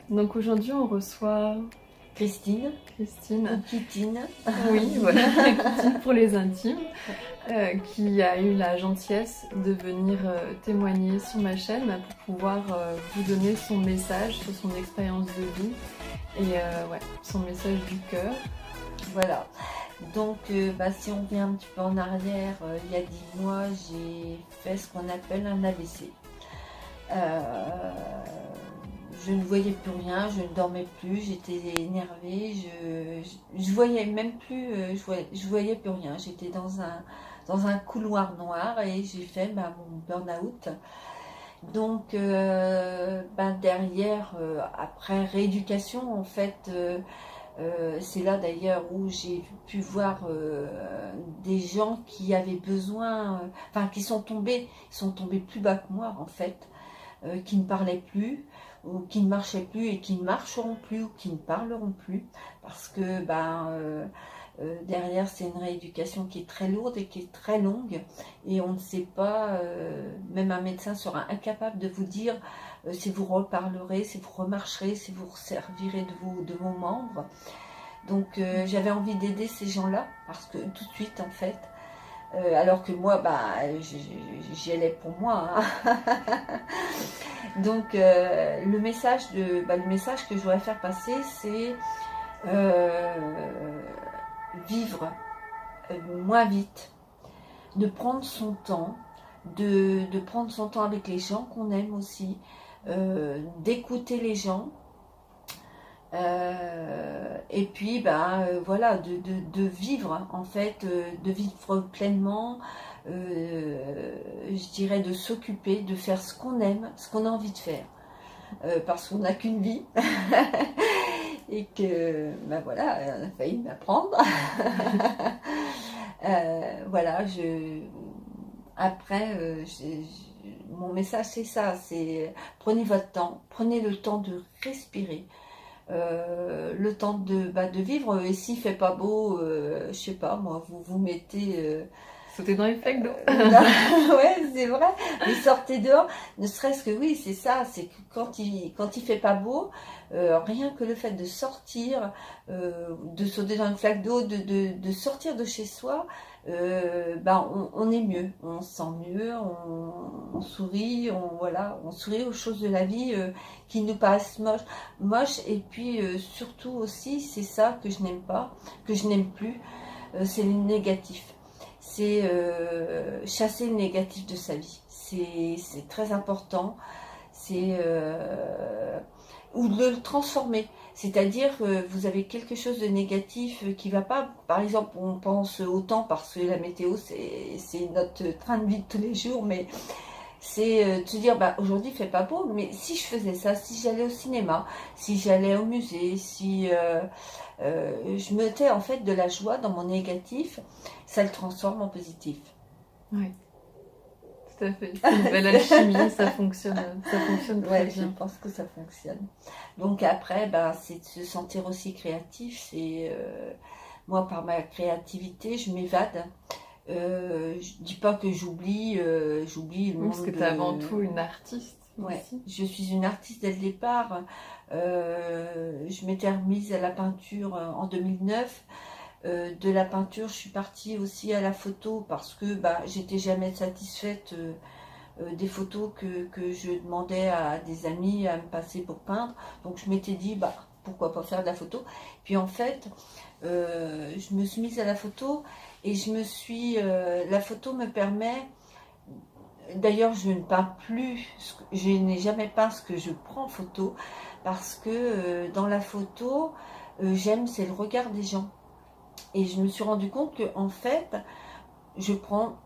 Donc aujourd'hui, on reçoit Christine, Christine, Kitine, oui, voilà, Christine pour les intimes, qui a eu la gentillesse de venir témoigner sur ma chaîne pour pouvoir vous donner son message sur son expérience de vie et ouais, son message du cœur. voilà. Donc, si on revient un petit peu en arrière, il y a 10 mois, j'ai fait ce qu'on appelle un AVC. Je ne voyais plus rien, je ne dormais plus, j'étais énervée, je voyais même plus, je voyais plus rien. J'étais dans un couloir noir et j'ai fait mon burn-out. Donc derrière, après rééducation, en fait, c'est là d'ailleurs où j'ai pu voir des gens qui avaient besoin, qui sont tombés plus bas que moi en fait, qui ne parlaient plus ou qui ne marchaient plus et qui ne marcheront plus ou qui ne parleront plus parce que derrière c'est une rééducation qui est très lourde et qui est très longue et on ne sait pas, même un médecin sera incapable de vous dire si vous reparlerez, si vous remarcherez, si vous servirez de vos membres. Donc j'avais envie d'aider ces gens-là parce que tout de suite en fait, alors que moi j'y allais pour moi, hein. Donc le message que je voudrais faire passer, c'est vivre moins vite, de prendre son temps, de prendre son temps avec les gens qu'on aime aussi, d'écouter les gens. Et puis voilà, de vivre en fait, de vivre pleinement, je dirais de s'occuper, de faire ce qu'on aime, ce qu'on a envie de faire, parce qu'on n'a qu'une vie et que voilà, on a failli m'apprendre. Voilà, après, mon message c'est ça, c'est prenez votre temps, prenez le temps de respirer. Le temps de vivre, et s'il fait pas beau, je sais pas moi, vous mettez Sauter dans les flaques d'eau. ouais, c'est vrai, vous sortez dehors, ne serait-ce que oui, c'est ça, c'est que quand il fait pas beau, rien que le fait de sortir, de sauter dans une flaque d'eau, de sortir de chez soi, on est mieux, on se sent mieux, on sourit, on sourit aux choses de la vie qui nous paraissent moches, et puis surtout aussi, c'est ça que je n'aime pas, que je n'aime plus, c'est le négatif. C'est chasser le négatif de sa vie. C'est très important. C'est ou de le transformer. C'est-à-dire que vous avez quelque chose de négatif qui va pas. Par exemple, on pense au temps parce que la météo, c'est notre train de vie de tous les jours, mais c'est de se dire aujourd'hui il fait pas beau, mais si je faisais ça, si j'allais au cinéma, si j'allais au musée, si je mettais en fait de la joie dans mon négatif, ça le transforme en positif. Oui, tout à fait. C'est une belle alchimie, ça fonctionne très bien. Je pense que ça fonctionne. Donc après, c'est de se sentir aussi créatif. C'est moi par ma créativité, je m'évade. Je dis pas que j'oublie le monde. Parce que tu es avant tout une artiste. Ouais, je suis une artiste dès le départ. Je m'étais remise à la peinture en 2009. De la peinture, je suis partie aussi à la photo parce que j'étais jamais satisfaite des photos que je demandais à des amis à me passer pour peindre. Donc je m'étais dit, pourquoi pas faire de la photo. Puis en fait, je me suis mise à la photo et la photo me permet. D'ailleurs, je ne peins plus, je n'ai jamais peint ce que je prends en photo parce que dans la photo, j'aime, c'est le regard des gens. Et je me suis rendu compte que en fait, je prends,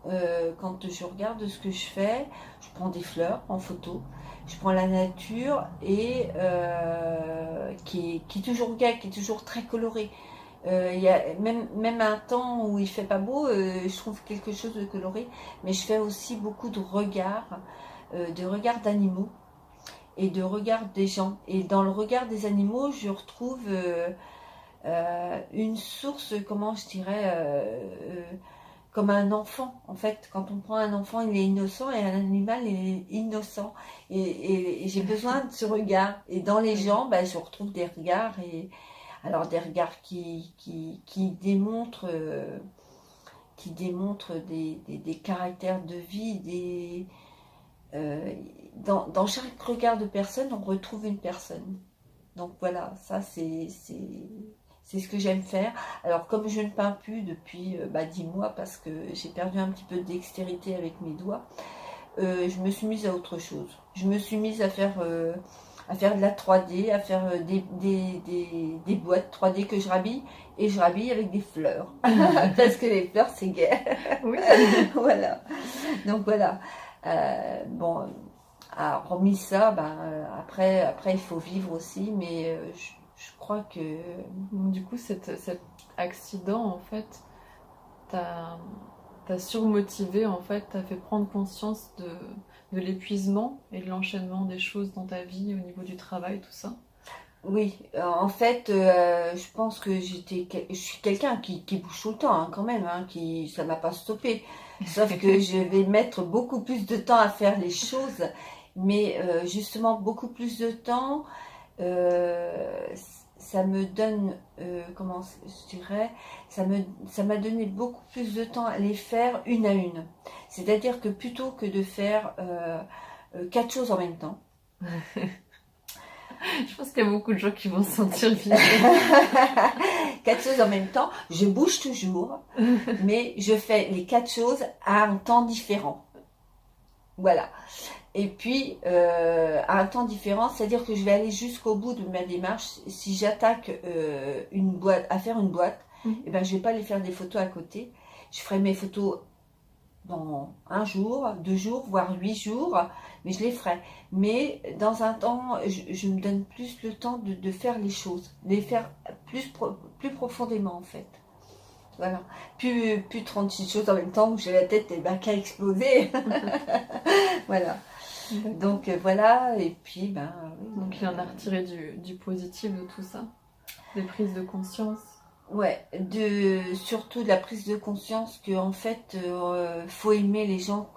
quand je regarde ce que je fais, je prends des fleurs en photo, je prends la nature et qui est toujours gaie, qui est toujours très colorée. Il y a même un temps où il fait pas beau, je trouve quelque chose de coloré, mais je fais aussi beaucoup de regards d'animaux et de regards des gens. Et dans le regard des animaux, je retrouve une source, comment je dirais, comme un enfant. En fait, quand on prend un enfant, il est innocent et un animal, il est innocent. Et j'ai besoin de ce regard. Et dans les gens, ben, je retrouve des regards, alors des regards qui démontrent, des caractères de vie, dans chaque regard de personne, on retrouve une personne. Donc voilà, ça c'est ce que j'aime faire. Alors comme je ne peins plus depuis 10 mois parce que j'ai perdu un petit peu de dextérité avec mes doigts, je me suis mise à autre chose. Je me suis mise à faire de la 3D, à faire des boîtes 3D que je rhabille, et je rhabille avec des fleurs. Parce que les fleurs c'est gai. Oui. Voilà. Donc voilà. Bon, hormis ça, après il faut vivre aussi, mais je crois que... Donc, du coup, cet accident, en fait, t'a surmotivé, en fait, t'a fait prendre conscience de l'épuisement et de l'enchaînement des choses dans ta vie au niveau du travail, tout ça. Oui, en fait, je pense que je suis quelqu'un qui bouge tout le temps, hein, quand même, hein, ça m'a pas stoppé. Sauf que je vais mettre beaucoup plus de temps à faire les choses, mais justement beaucoup plus de temps, euh, ça me donne, comment je dirais, ça m'a donné beaucoup plus de temps à les faire une à une. C'est-à-dire que plutôt que de faire 4 choses en même temps. Je pense qu'il y a beaucoup de gens qui vont se sentir visés. 4 choses en même temps, je bouge toujours, mais je fais les 4 choses à un temps différent. Voilà. Et puis, à un temps différent, c'est-à-dire que je vais aller jusqu'au bout de ma démarche. Si j'attaque à faire une boîte, eh ben, je ne vais pas aller faire des photos à côté. Je ferai mes photos dans 1 jour, 2 jours, voire 8 jours, mais je les ferai. Mais dans un temps, je me donne plus le temps de faire les choses, de les faire plus profondément en fait. Voilà. Plus 36 choses en même temps où j'ai la tête qui a explosé. Voilà. Donc voilà, et puis oui, donc il en a retiré du positif de tout ça, des prises de conscience. Ouais, surtout de la prise de conscience que en fait, faut aimer les gens,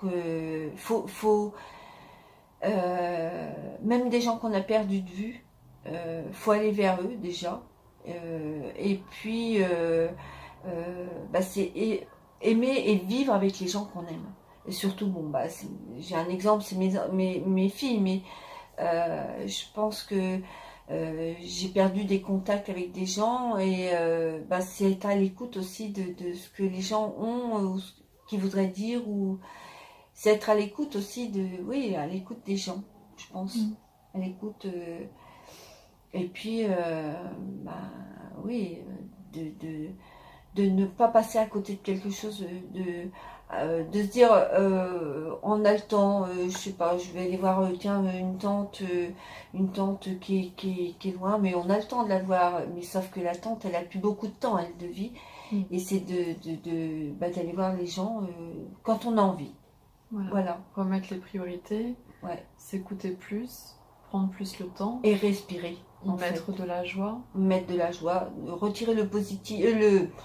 même des gens qu'on a perdu de vue, faut aller vers eux déjà. Et puis, c'est aimer et vivre avec les gens qu'on aime. Et surtout, bon, j'ai un exemple, c'est mes filles, mais je pense que j'ai perdu des contacts avec des gens, et c'est être à l'écoute aussi de ce que les gens ont, ou ce qu'ils voudraient dire, ou c'est être à l'écoute aussi oui, à l'écoute des gens, je pense. À l'écoute. Et puis, oui, de ne pas passer à côté de quelque chose, de se dire on a le temps, je sais pas, je vais aller voir tiens une tante qui est loin, mais on a le temps de la voir, mais sauf que la tante elle a plus beaucoup de temps elle de vie, et c'est d'aller voir les gens quand on a envie. Voilà. Remettre les priorités, ouais. S'écouter plus, prendre plus le temps et respirer. Mettre de la joie. Mettre de la joie, retirer le positif,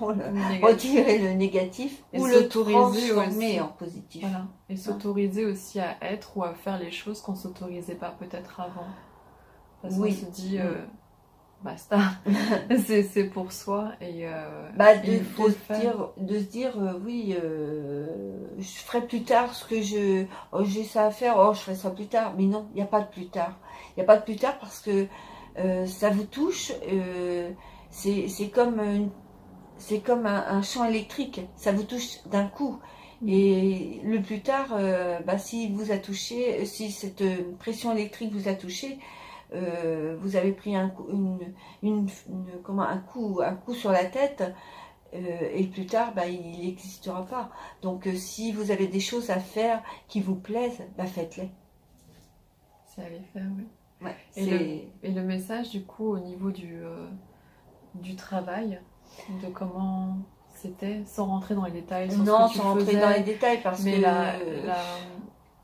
retirer le négatif, et ou le transformer en positif. Voilà. Et s'autoriser aussi à être ou à faire les choses qu'on ne s'autorisait pas peut-être avant. Parce qu'on se dit, basta, c'est pour soi. Et il faut le faire. De se dire, oui, je ferai plus tard ce que j'ai ça à faire, je ferai ça plus tard. Mais non, il n'y a pas de plus tard. Il n'y a pas de plus tard parce que ça vous touche, c'est comme un champ électrique, ça vous touche d'un coup. Et le plus tard, si vous a touché, si cette pression électrique vous a touché, vous avez pris un coup sur la tête, et plus tard, il n'existera pas. Donc si vous avez des choses à faire qui vous plaisent, faites-les. C'est à les faire, oui. Ouais, et le message, du coup, au niveau du travail, de comment c'était, sans rentrer dans les détails. Non, sans rentrer dans les détails, parce que...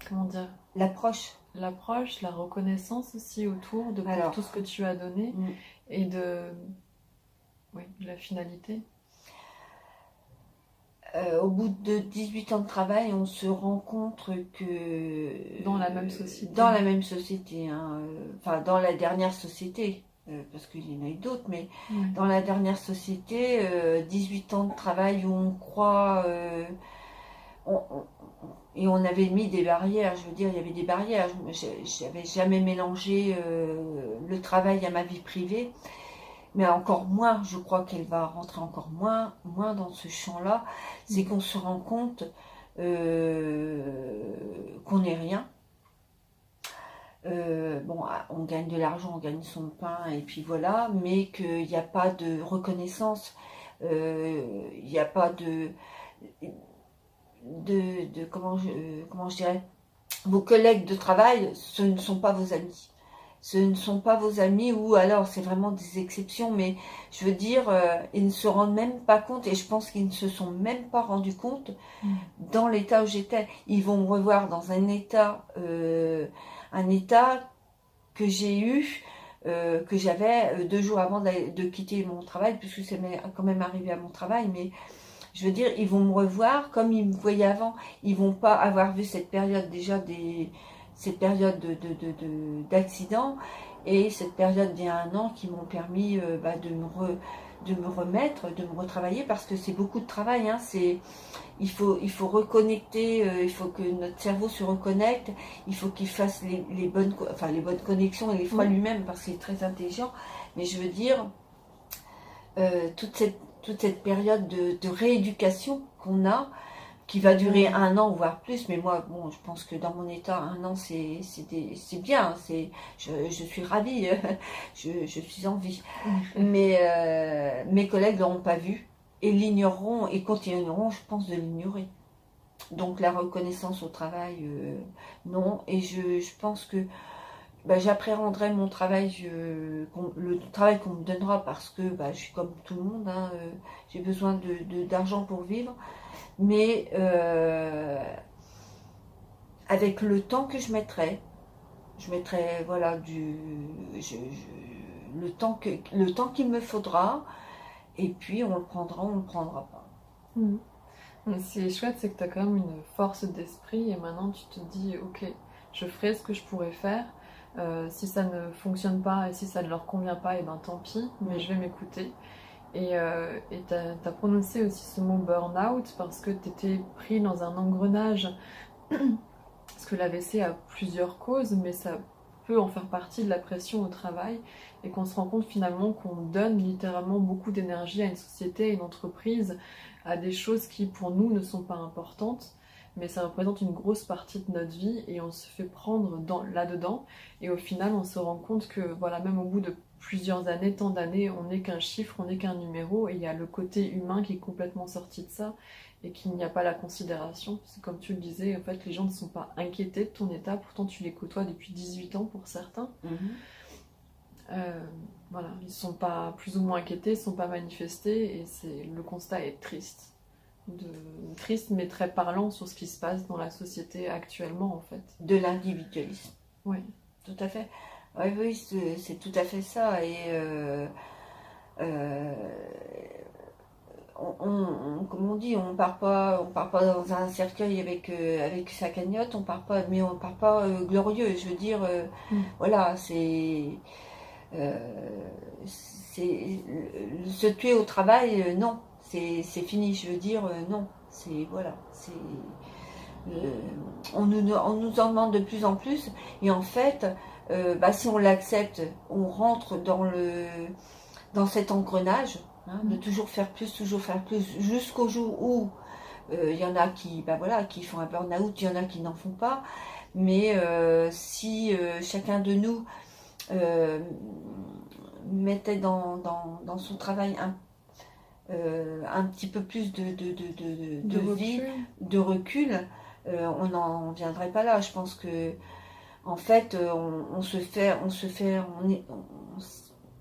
comment dire, l'approche, la reconnaissance aussi autour de tout ce que tu as donné, et de la finalité. Au bout de 18 ans de travail, on se rend compte que... Dans la même société. Dans la même société, hein, enfin dans la dernière société, parce qu'il y en a eu d'autres, mais dans la dernière société, 18 ans de travail où on croit... et on avait mis des barrières, je veux dire, il y avait des barrières. J'avais jamais mélangé le travail à ma vie privée. Mais encore moins, je crois qu'elle va rentrer encore moins dans ce champ-là, c'est qu'on se rend compte qu'on n'est rien. Bon, on gagne de l'argent, on gagne son pain, et puis voilà, mais qu'il n'y a pas de reconnaissance, il n'y a pas comment je dirais, vos collègues de travail, ce ne sont pas vos amis. Ce ne sont pas vos amis, ou alors c'est vraiment des exceptions, mais je veux dire, ils ne se rendent même pas compte, et je pense qu'ils ne se sont même pas rendus compte dans l'état où j'étais. Ils vont me revoir dans un état que j'ai eu, que j'avais 2 jours avant de quitter mon travail, puisque ça m'est quand même arrivé à mon travail, mais je veux dire, ils vont me revoir comme ils me voyaient avant. Ils vont pas avoir vu cette période déjà cette période d'accident et cette période d'il y a 1 an qui m'ont permis de me remettre, de me retravailler, parce que c'est beaucoup de travail, hein, il faut reconnecter, il faut que notre cerveau se reconnecte, il faut qu'il fasse les bonnes connexions, et les fera lui-même parce qu'il est très intelligent, mais je veux dire, toute cette période de rééducation qu'on a, qui va durer 1 an, voire plus, mais moi, bon, je pense que dans mon état, 1 an, c'est bien, je suis ravie, je suis en vie. Mais mes collègues ne l'auront pas vu, et l'ignoreront, et continueront, je pense, de l'ignorer. Donc la reconnaissance au travail, non, et je pense que j'appréhenderai mon travail, le travail qu'on me donnera, parce que je suis comme tout le monde, hein, j'ai besoin d'argent pour vivre, mais avec le temps que je mettrai voilà le temps qu'il me faudra, et puis on le prendra, on le prendra pas. Ce qui est chouette, c'est que tu as quand même une force d'esprit, et maintenant tu te dis ok, je ferai ce que je pourrais faire. Si ça ne fonctionne pas et si ça ne leur convient pas, et ben tant pis, mais je vais m'écouter. Et tu as prononcé aussi ce mot burn-out parce que tu étais pris dans un engrenage. Parce que l'AVC a plusieurs causes, mais ça peut en faire partie de la pression au travail, et qu'on se rend compte finalement qu'on donne littéralement beaucoup d'énergie à une société, à une entreprise, à des choses qui pour nous ne sont pas importantes, mais ça représente une grosse partie de notre vie, et on se fait prendre là-dedans, et au final on se rend compte que voilà, même au bout de plusieurs années, tant d'années, on n'est qu'un chiffre, on n'est qu'un numéro, et il y a le côté humain qui est complètement sorti de ça, et qu'il n'y a pas la considération. C'est comme tu le disais, en fait, les gens ne sont pas inquiétés de ton état, pourtant tu les côtoies depuis 18 ans pour certains. Voilà, ils ne sont pas plus ou moins inquiétés, ils ne sont pas manifestés, et le constat est triste. Triste mais très parlant sur ce qui se passe dans la société actuellement, en fait. De l'individualisme. Oui. Tout à fait. Oui, c'est tout à fait ça. Et comme on dit, on part pas dans un cercueil avec sa cagnotte, mais on part pas glorieux. Je veux dire, voilà, se tuer au travail, non, c'est fini. Je veux dire, non, voilà, on nous en demande de plus en plus, et en fait, si on l'accepte, on rentre dans cet engrenage. De toujours faire plus, jusqu'au jour où il y en a qui font un burn-out, il y en a qui n'en font pas, mais si chacun de nous mettait dans son travail un petit peu plus de vie, de recul, on n'en viendrait pas là. Je pense que en fait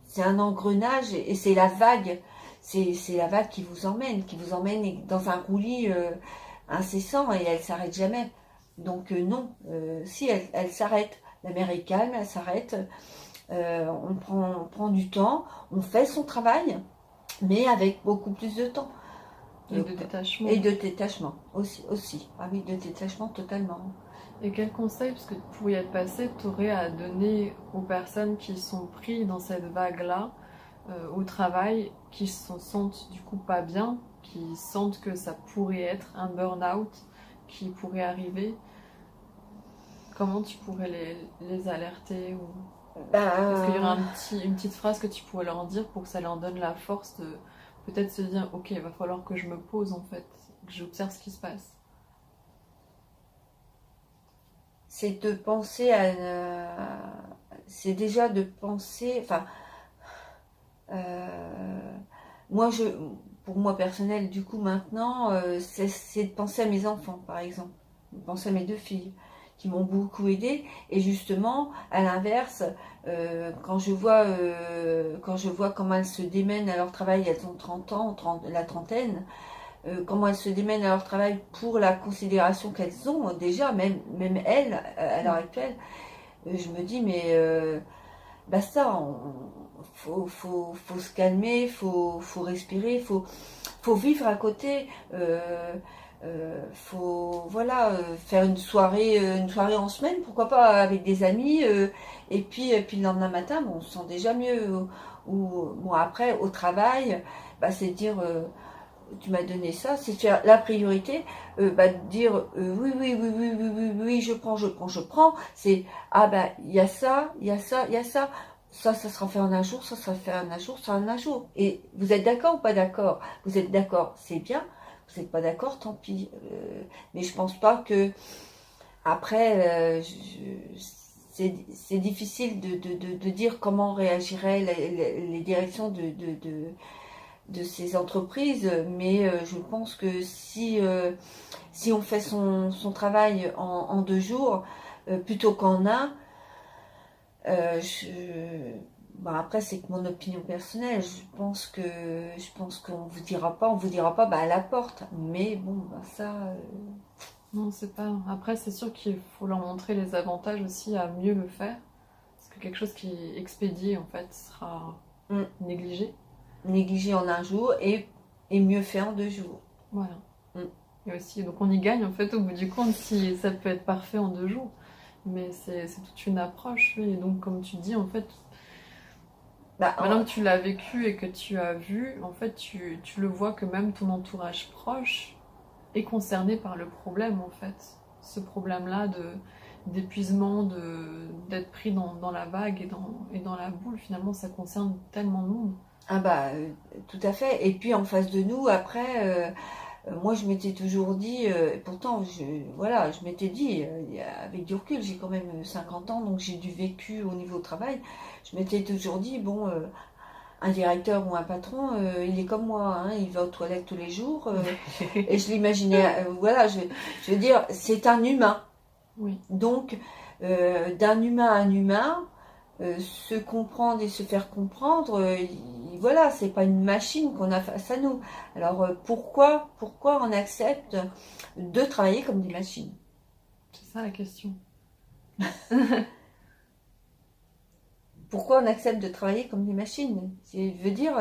c'est un engrenage, et c'est la vague. C'est la vague qui vous emmène dans un roulis incessant, et elle s'arrête jamais. Donc non, si elle s'arrête, la mer est calme, elle s'arrête, on prend du temps, on fait son travail, mais avec beaucoup plus de temps. Et de détachement. Et de détachement aussi. Ah oui, de détachement totalement. Et quel conseil, parce que pour y être passé, tu aurais à donner aux personnes qui sont prises dans cette vague-là, au travail, qui se sentent du coup pas bien, qui sentent que ça pourrait être un burn-out qui pourrait arriver? Comment tu pourrais les alerter ou... Est-ce qu'il y aura une petite phrase que tu pourrais leur dire pour que ça leur donne la force de peut-être se dire ok, il va falloir que je me pose en fait, que j'observe ce qui se passe? C'est de penser c'est déjà de penser... Enfin, moi, pour moi personnel, du coup, maintenant, c'est de penser à mes enfants, par exemple. De penser à mes 2 filles, qui m'ont beaucoup aidée. Et justement, à l'inverse, quand je vois comment elles se démènent à leur travail, elles ont 30 ans, la trentaine, comment elles se démènent à leur travail pour la considération qu'elles ont, déjà, même elles, à l'heure actuelle, je me dis, mais basta, faut se calmer, faut respirer, faut vivre à côté, faut voilà, faire une soirée en semaine, pourquoi pas avec des amis, et puis le lendemain matin, bon, on se sent déjà mieux. Ou bon, après au travail, bah, c'est dire tu m'as donné ça, c'est faire la priorité, dire oui, je prends. C'est ah bah il y a ça, il y a ça, il y a ça. Ça sera fait en un jour, ça sera fait en un jour, ça en un jour. Et vous êtes d'accord ou pas d'accord? Vous êtes d'accord, c'est bien. Vous n'êtes pas d'accord, tant pis. Mais je pense pas que après, c'est difficile de dire comment réagiraient les directions de ces entreprises, mais je pense que si on fait son travail en 2 jours, plutôt qu'en un, euh, je, bah après c'est que mon opinion personnelle, je pense on vous dira pas bah, à la porte, mais bon bah ça Non, c'est pas. Après, c'est sûr qu'il faut leur montrer les avantages aussi à mieux le faire. Parce que quelque chose qui est expédié, en fait, sera négligé. négligé en un jour et mieux fait en 2 jours. Voilà. Mm. Et aussi, donc on y gagne, en fait, au bout du compte, si ça peut être parfait en 2 jours. Mais c'est toute une approche, oui. Et donc, comme tu dis, en fait, Bah, maintenant que tu l'as vécu et que tu as vu, en fait, tu le vois que même ton entourage proche est concerné par le problème, en fait. Ce problème-là d'épuisement, d'être pris dans la vague et dans la boule, finalement, ça concerne tellement de monde. ah bah tout à fait. Et puis en face de nous, après, moi je m'étais toujours dit, pourtant voilà, je m'étais dit, avec du recul, j'ai quand même 50 ans, donc j'ai du vécu au niveau travail. Je m'étais toujours dit, bon, un directeur ou un patron, il est comme moi, hein, il va aux toilettes tous les jours. Et je l'imaginais, voilà, je veux dire, c'est un humain. Oui. Donc, d'un humain à un humain, se comprendre et se faire comprendre, voilà, c'est pas une machine qu'on a face à nous. Alors pourquoi on accepte de travailler comme des machines? C'est ça la question. Pourquoi on accepte de travailler comme des machines? Je veux dire,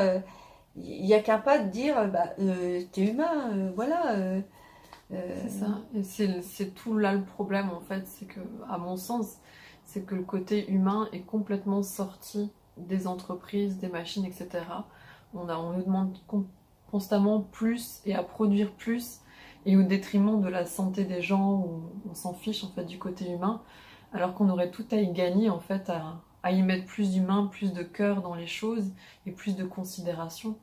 il n'y a qu'un pas de dire, t'es humain, voilà. C'est ça. Et c'est tout là le problème en fait, c'est que, à mon sens, c'est que le côté humain est complètement sorti des entreprises, des machines, etc. On nous demande constamment plus et à produire plus, et au détriment de la santé des gens, où on s'en fiche en fait du côté humain, alors qu'on aurait tout à y gagner en fait à y mettre plus d'humain, plus de cœur dans les choses et plus de considération.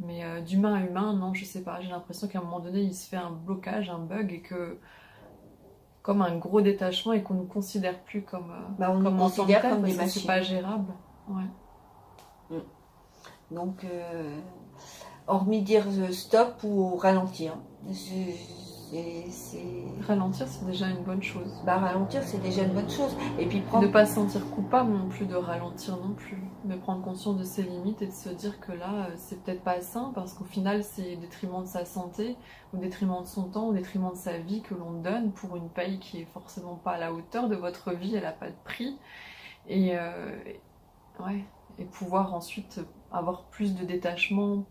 Mais d'humain à humain, non, je sais pas. J'ai l'impression qu'à un moment donné, il se fait un blocage, un bug, et que comme un gros détachement, et qu'on nous considère plus comme on nous comme considère comme des parce que c'est machines. pas gérable. Ouais. Donc, hormis dire stop ou ralentir. Ralentir, c'est déjà une bonne chose. Bah, ralentir, c'est déjà une bonne chose. Et puis Ne pas se sentir coupable non plus de ralentir non plus, mais prendre conscience de ses limites et de se dire que là, c'est peut-être pas sain, parce qu'au final, c'est au détriment de sa santé, au détriment de son temps, au détriment de sa vie que l'on donne pour une paye qui est forcément pas à la hauteur de votre vie, elle a pas de prix. Et ouais, et pouvoir ensuite avoir plus de détachement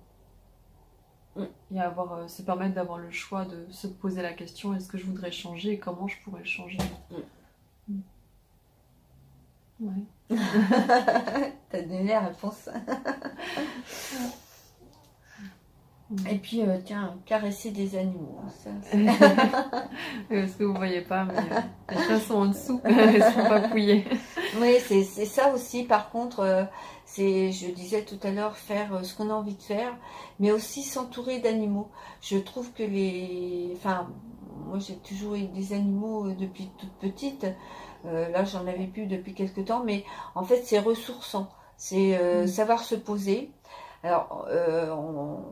Mm. et avoir, se permettre d'avoir le choix de se poser la question est-ce que je voudrais changer et comment je pourrais changer. Mm. Ouais. T'as donné la réponse. Et puis, tiens, caresser des animaux. Ça, Parce que vous voyez pas, mais les chats sont en dessous, ils sont papouillés. oui, c'est ça aussi. Par contre, je disais tout à l'heure, faire ce qu'on a envie de faire, mais aussi s'entourer d'animaux. Je trouve que enfin, moi j'ai toujours eu des animaux depuis toute petite. Là, j'en avais plus depuis quelques temps, mais en fait, c'est ressourçant. C'est savoir se poser. Alors, on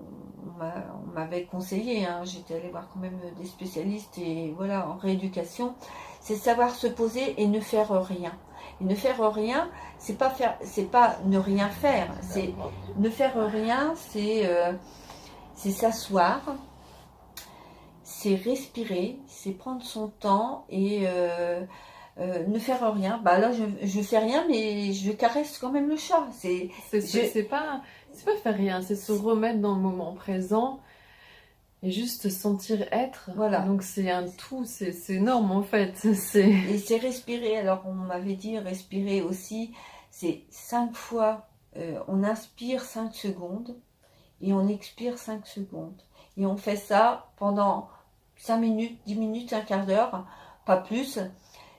m'avait conseillé, hein, j'étais allée voir quand même des spécialistes et voilà, en rééducation, c'est savoir se poser et ne faire rien. Et ne faire rien, c'est pas ne rien faire, c'est ne faire rien, c'est s'asseoir, c'est respirer, c'est prendre son temps et ne faire rien. Bah là, je fais rien, mais je caresse quand même le chat. C'est pas faire rien, c'est se remettre dans le moment présent et juste se sentir être. Voilà. Donc c'est un tout, c'est énorme en fait. Et c'est respirer. Alors on m'avait dit respirer aussi, c'est 5 fois, on inspire 5 secondes et on expire 5 secondes. Et on fait ça pendant 5 minutes, 10 minutes, un quart d'heure, pas plus.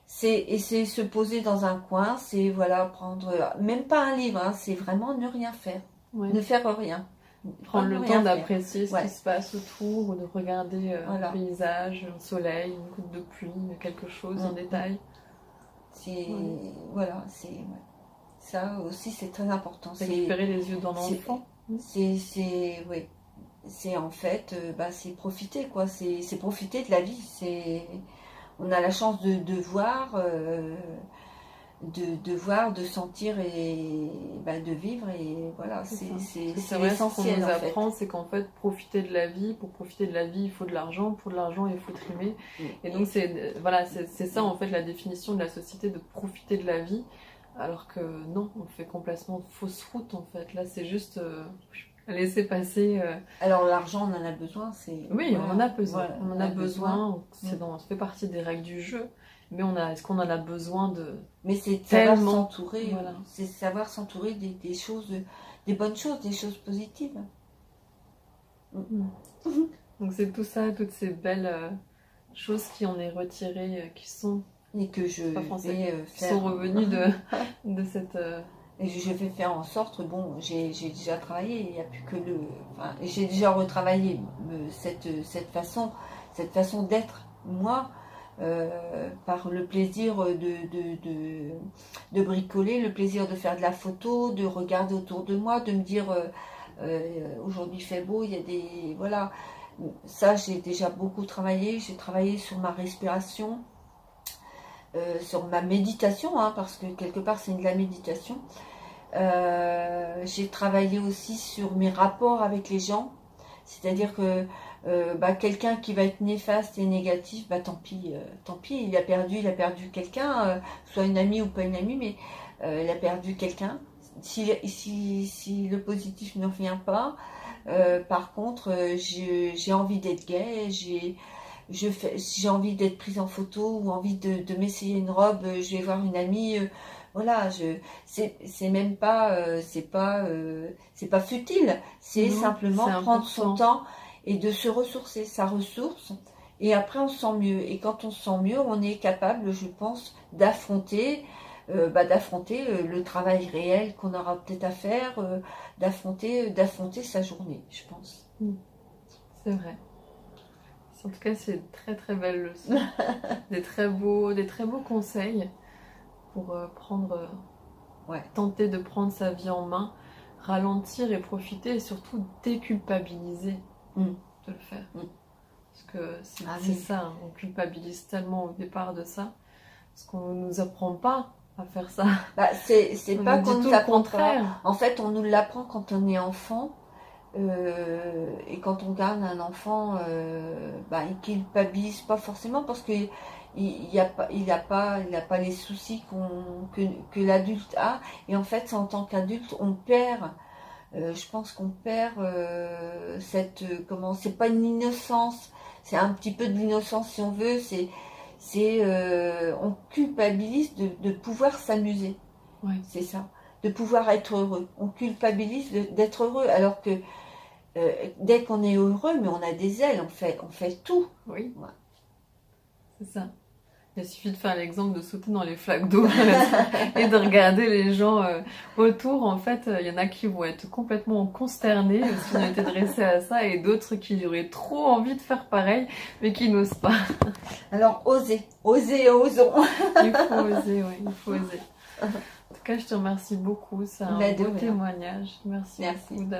C'est se poser dans un coin, c'est voilà, prendre, même pas un livre, hein, c'est vraiment ne rien faire, ne faire rien. Prendre le temps d'apprécier ce qui se passe autour, ou de regarder un paysage, un soleil, une goutte de pluie, quelque chose en détail. Voilà, ça aussi c'est très important. Récupérer les yeux d'un enfant. C'est en fait, c'est profiter quoi, c'est profiter de la vie. On a la chance de voir, de voir, de sentir et de vivre et voilà, c'est l'essentiel. Ce qu'on nous apprend, c'est qu'en fait, profiter de la vie, pour profiter de la vie, il faut de l'argent, pour de l'argent, il faut trimer. Et donc c'est ça en fait la définition de la société, de profiter de la vie, alors que non, on fait complètement fausse route en fait. Là, c'est juste laisser passer. Alors l'argent, on en a besoin, oui, on en a besoin. On en a besoin. Ça fait partie des règles du jeu. Mais est-ce qu'on en a besoin de... Mais c'est savoir s'entourer, voilà. C'est savoir s'entourer des choses, des bonnes choses, des choses positives. Donc c'est tout ça, toutes ces belles choses qui en est retirées, qui sont... Et que je vais faire... Qui sont revenues de cette... Et je vais faire en sorte, bon, j'ai déjà travaillé, il n'y a plus que j'ai déjà retravaillé cette façon d'être, moi, par le plaisir de bricoler, le plaisir de faire de la photo, de regarder autour de moi, de me dire aujourd'hui il fait beau, il y a des... Voilà, ça j'ai déjà beaucoup travaillé, j'ai travaillé sur ma respiration, sur ma méditation, hein, parce que quelque part c'est de la méditation. J'ai travaillé aussi sur mes rapports avec les gens, c'est-à-dire que quelqu'un qui va être néfaste et négatif, tant pis, il a perdu quelqu'un, soit une amie ou pas une amie, mais il a perdu quelqu'un. Si le positif ne vient pas, par contre, j'ai envie d'être gay, j'ai envie d'être prise en photo ou envie de m'essayer une robe, je vais voir une amie. Voilà, c'est même pas, c'est pas futile, c'est simplement prendre son temps et de se ressourcer, sa ressource, et après on se sent mieux. Et quand on se sent mieux, on est capable, je pense, d'affronter le travail réel qu'on aura peut-être à faire, d'affronter sa journée, je pense. C'est vrai. En tout cas, c'est une très très belle leçon. des très beaux conseils pour tenter de prendre sa vie en main, ralentir et profiter, et surtout déculpabiliser de le faire. Parce que c'est ça, hein, on culpabilise tellement au départ de ça, parce qu'on ne nous apprend pas à faire ça. C'est pas qu'on nous apprend pas. En fait, on nous l'apprend quand on est enfant. Et quand on garde un enfant, il culpabilise pas forcément parce que il a pas les soucis que l'adulte a, et en fait en tant qu'adulte on perd je pense qu'on perd c'est pas une innocence, c'est un petit peu de l'innocence si on veut, on culpabilise de pouvoir s'amuser, Ouais. c'est ça, de pouvoir être heureux. On culpabilise d'être heureux, alors que dès qu'on est heureux, mais on a des ailes, on fait tout. Oui, Ouais. c'est ça. Il suffit de faire l'exemple de sauter dans les flaques d'eau et de regarder les gens autour. En fait, il y en a qui vont être complètement consternés parce qu'ils ont été dressés à ça, et d'autres qui auraient trop envie de faire pareil, mais qui n'osent pas. Alors, osons. Il faut oser, oui, il faut oser. En tout cas, je te remercie beaucoup. C'est un beau témoignage. Merci. Beaucoup.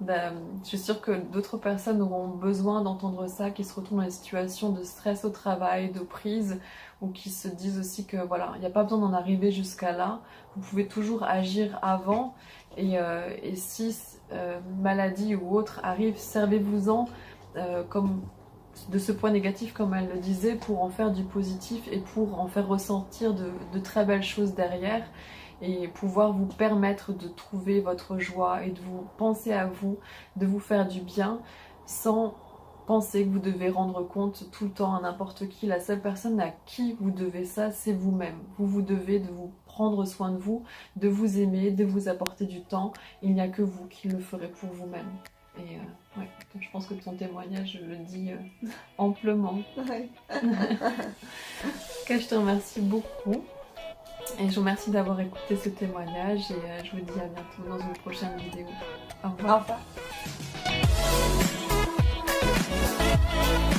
Je suis sûre que d'autres personnes auront besoin d'entendre ça, qui se retrouvent dans des situations de stress au travail, de prise, ou qui se disent aussi que voilà, il n'y a pas besoin d'en arriver jusqu'à là. Vous pouvez toujours agir avant, et si maladie ou autre arrive, servez-vous-en comme de ce point négatif, comme elle le disait, pour en faire du positif et pour en faire ressentir de très belles choses derrière, et pouvoir vous permettre de trouver votre joie et de vous penser à vous, de vous faire du bien, sans penser que vous devez rendre compte tout le temps à n'importe qui. La seule personne à qui vous devez ça, c'est vous-même. Vous devez de vous prendre soin de vous, de vous aimer, de vous apporter du temps. Il n'y a que vous qui le ferez pour vous-même. Et ouais, je pense que ton témoignage le dit amplement. Ouais. En tout cas, je te remercie beaucoup. Et je vous remercie d'avoir écouté ce témoignage, et je vous dis à bientôt dans une prochaine vidéo. Au revoir. Au revoir.